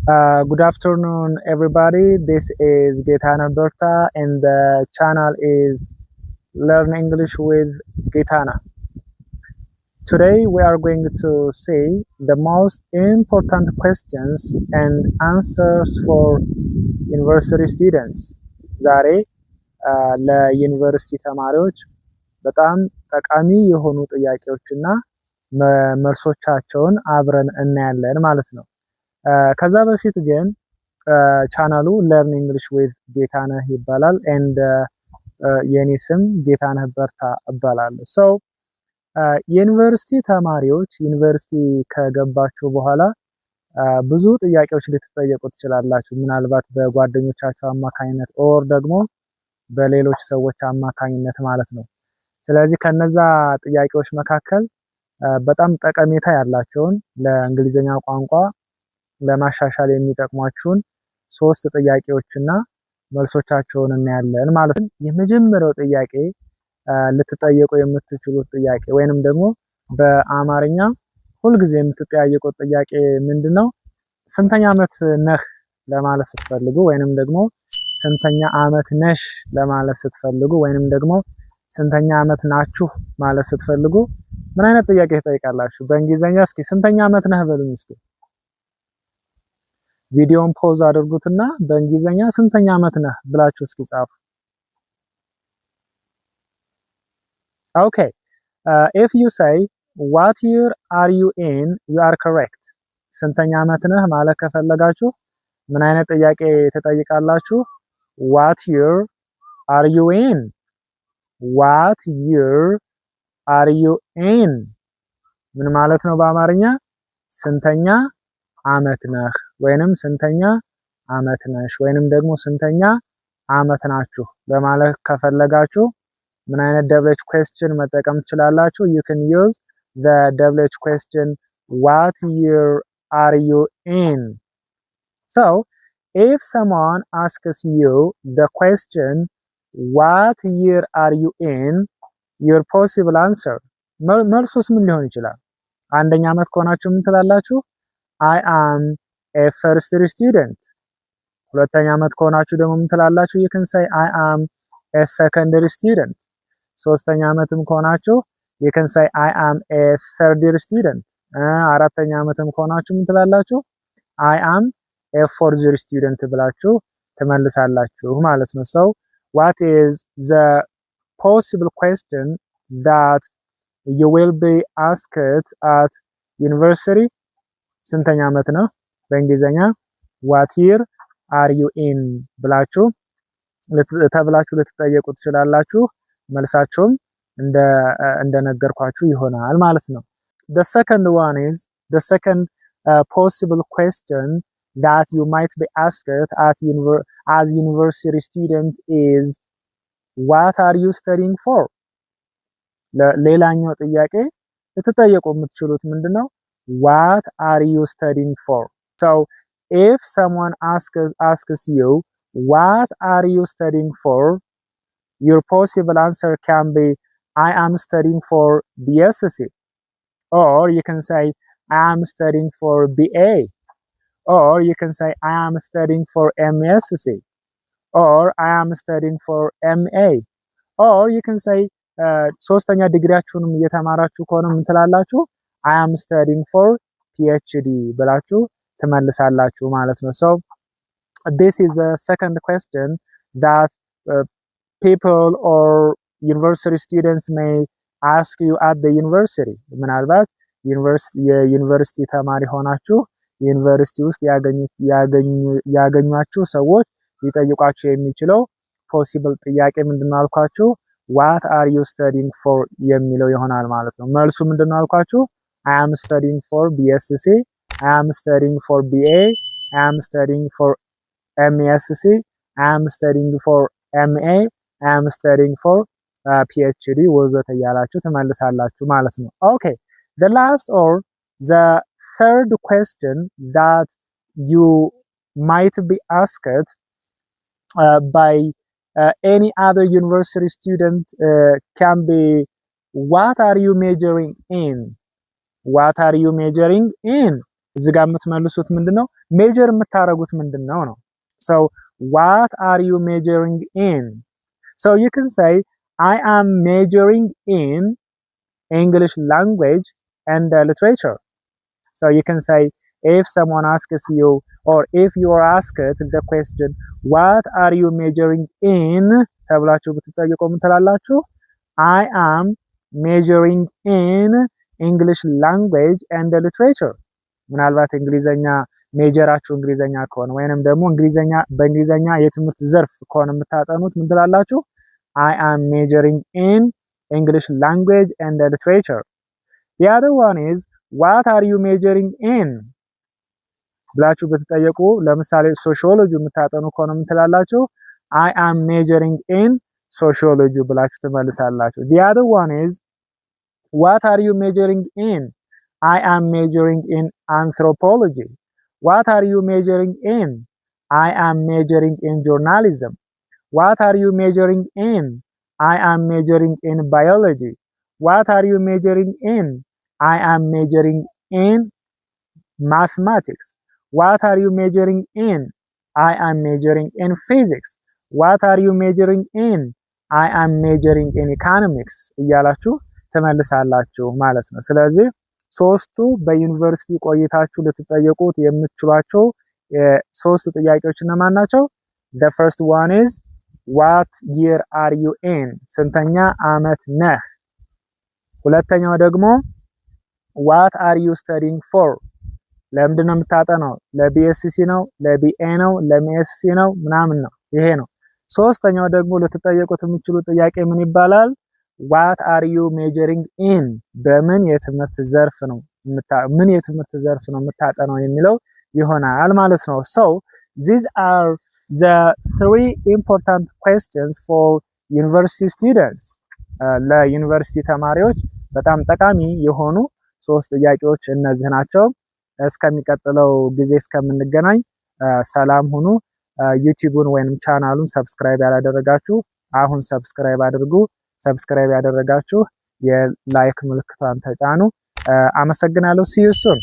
Good afternoon, everybody. This is Gaetana Berta, and the channel is Learn English with Gaetana. Today, we are going to see the most important questions and answers for university students. ዛሬ ለዩኒቨርሲቲ ተማሪዎች በጣም ጠቃሚ የሆኑ ጥያቄዎችና መልሶቻቸውን አብረን እናያለን ማለት ነው። ከዛ በፊት ግን ቻናሉ ለርን እንግሊሽ ዊዝ ጌታነህ ይባላል and የኔ ስም ጌታነህ በርታ እባላለሁ። ሶ የዩኒቨርሲቲ ተማሪዎች ዩኒቨርሲቲ ከገባችሁ በኋላ ብዙ ጥያቄዎች ልትጠየቁ ትችላላችሁ። ምናልባት በጓደኞቻችሁ አማካኝነት ኦር ደግሞ በሌሎች ሰዎች አማካኝነት ማለት ነው። ስለዚህ ከነዛ ጥያቄዎች መካከል በጣም ጠቀሜታ ያላቸውን ለእንግሊዘኛ ቋንቋ ለማሻሻል የሚጠቅሟችሁን 3 ጥያቄዎችና መልሶቻቸውን እናያለን ማለት ነው። የመጀመሪያው ጥያቄ ልትጠየቁ የምትችሉት ጥያቄ ወይንም ደግሞ በአማርኛ ሁልጊዜ የምትጠያየቁት ጥያቄ ምንድነው? ስንተኛ ዓመት ነህ ለማለት ስትፈልጉ ወይንም ደግሞ ስንተኛ ዓመት ነሽ ለማለት ስትፈልጉ ወይንም ደግሞ ስንተኛ ዓመት ናችሁ ማለት ስትፈልጉ ምን አይነት ጥያቄ ትጠይቃላችሁ? በእንግሊዘኛ እስኪ ስንተኛ ዓመት ነህ በሉኝ እስኪ። ቪዲዮን ፖዝ አድርጉትና በእንግሊዘኛ ስንተኛ ዓመት ነህ ብላችሁ እስኪ ጻፉ። Okay, if you say what year are you in, you are correct. ስንተኛ ዓመት ነህ ማለት ከፈለጋችሁ ምን አይነት ጥያቄ ትጠይቃላችሁ? What year are you in? What year are you in? ምን ማለት ነው በአማርኛ? ስንተኛ ዓመት ነህ ወይንም ስንተኛ ዓመት ነሽ ወይንም ደግሞ ስንተኛ ዓመት ናችሁ ለማለት ከፈለጋችሁ ምን አይነት double question መጠቀም ትችላላችሁ? You can use the double question what year are you in? So, if someone asks you the question what year are you in? Your possible answer መልሱስ ምን ሊሆን ይችላል? አንደኛ ዓመት ከሆናችሁ ምን ትላላችሁ? I am a first year student. ሁለተኛ ዓመት ከሆናችሁ ደግሞ ምን ትላላችሁ? You can say I am a secondary student. ሶስተኛ ዓመትም ከሆናችሁ you can say I am a third year student. አራተኛ ዓመትም ከሆናችሁ ምን ትላላችሁ? I am a fourth year student ብላችሁ ትመልሳላችሁ ማለት ነው። So what is the possible question that you will be asked at university? ስንተኛ ዓመት ነው በእንግሊዘኛ what year are you in ብላችሁ ተብላችሁ ልትጠየቁ ትችላላችሁ። መልሳችሁም እንደነገርኳችሁ ይሆናል ማለት ነው። The second one is the second possible question that you might be asked as university student is what are you studying for? ሌላኛው ጥያቄ ልትጠየቁ የምትችሉት ምንድነው? What are you studying for? So if someone asks you what are you studying for, your possible answer can be I am studying for BSc, or you can say I am studying for BA, or you can say I am studying for MSc, or I am studying for MA, or you can say ሶስተኛ ዲግሪያችሁንም እየተማራችሁ ከሆነ ምን ትላላችሁ? I am studying for PhD ብላችሁ ትመልሳላችሁ ማለት ነው። So this is a second question that people or university students may ask you at the university. ምናልባት የዩኒቨርሲቲ ተማሪ ሆናችሁ ዩኒቨርሲቲ ውስጥ ያገኟችሁ ሰዎች ሊጠይቋችሁ የሚችለው ፖሲብል ጥያቄ ምንድነው አልኳችሁ? What are you studying for የሚለው ይሆናል ማለት ነው። መልሱ ምንድነው አልኳችሁ? I am studying for BSc, I am studying for BA, I am studying for MSc, I am studying for MA, I am studying for PhD ወዘተ እያላችሁ ትመልሳላችሁ ማለት ነው። Okay, the last or the third question that you might be asked by any other university student can be what are you majoring in? What are you majoring in? እዚህ ጋር የምትመልሱት ምንድነው? ሜጀር የምታረጉት ምንድነው ነው። so what are you majoring in? so you can say I am majoring in English language and literature. so you can say if someone asks you or if you are asked the question what are you majoring in ተብላችሁ ብትጠየቁ ምን ትላላችሁ? I am majoring in English language and literature. ምናልባት እንግሊዘኛ ሜጀራችሁ እንግሊዘኛ ከሆነ ወይንም ደግሞ በእንግሊዘኛ የትምህርት ዘርፍ ከሆነ የምታጠኑት ምን ትላላችሁ? I am majoring in English language and literature. The other one is what are you majoring in? ብላችሁ ብትጠየቁ ለምሳሌ ሶሺዮሎጂ የምታጠኑ ከሆነ ምን ትላላችሁ? I am majoring in sociology ብላችሁ ትመልሳላችሁ። The other one is what are you majoring in? I am majoring in anthropology. What are you majoring in? I am majoring in journalism. What are you majoring in? I am majoring in biology. What are you majoring in? I am majoring in mathematics. What are you majoring in? I am majoring in physics. What are you majoring in? I am majoring in economics እያላችሁ ትመልሳላችሁ ማለት ነው። ስለዚህ ሶስቱ በዩኒቨርሲቲ ቆይታችሁ ልትጠየቁት የምትችሏቸው ሶስት ጥያቄዎች እነማን ናቸው? The first one is what year are you in? ስንተኛ ዓመት ነህ? ሁለተኛው ደግሞ what are you studying for? ለምንድን ነው የምታጠናው? ለቢኤስሲ ነው? ለቢኤ ነው? ለኤምኤስሲ ነው? ምናምን ነው። ይሄ ነው። ሶስተኛው ደግሞ ልትጠየቁት የምትችሉ ጥያቄ ምን ይባላል? what are you majoring in? በምን የትምህርት ዘርፍ ነው የምታጠናው የሚለው ይሆናል ማለት ነው። so these are the three important questions for university students. ለዩኒቨርሲቲ ተማሪዎች በጣም ጠቃሚ የሆኑ ሶስት ጥያቄዎች እነዚህ ናቸው። እስከሚቀጥለው ጊዜ እስከምንገናኝ ሰላም ሁኑ። ዩቲዩብን ወይንም ቻናሉን ሰብስክራይብ ያላደረጋችሁ አሁን ሰብስክራይብ አድርጉ። ሰብስክራይብ ያደረጋችሁ የላይክ ምልክቷን ተጫኑ። አመሰግናለሁ። see you soon.